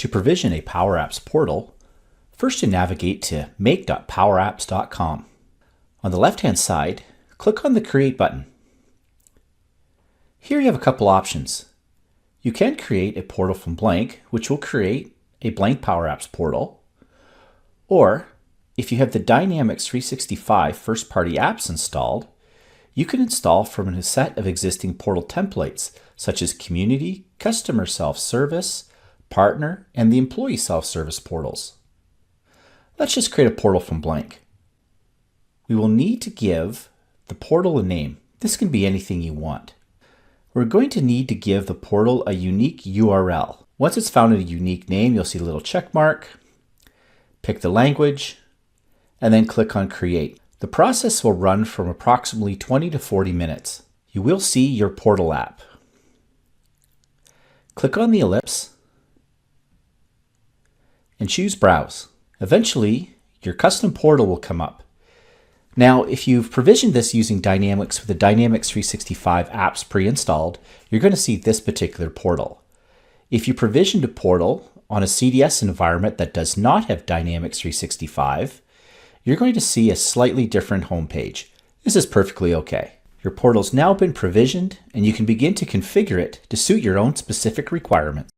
To provision a Power Apps portal, first you navigate to make.powerapps.com. On the left-hand side, click on the Create button. Here you have a couple options. You can create a portal from blank, which will create a blank Power Apps portal. Or, if you have the Dynamics 365 first-party apps installed, you can install from a set of existing portal templates, such as Community, Customer Self-Service, Partner, and the Employee Self-Service portals. Let's just create a portal from blank. We will need to give the portal a name. This can be anything you want. We're going to need to give the portal a unique URL. Once it's found a unique name, you'll see a little check mark. Pick the language, and then click on Create. The process will run from approximately 20 to 40 minutes. You will see your portal app. Click on the ellipse and choose Browse. Eventually, your custom portal will come up. Now, if you've provisioned this using Dynamics with the Dynamics 365 apps pre-installed, you're going to see this particular portal. If you provisioned a portal on a CDS environment that does not have Dynamics 365, you're going to see a slightly different homepage. This is perfectly okay. Your portal's now been provisioned, and you can begin to configure it to suit your own specific requirements.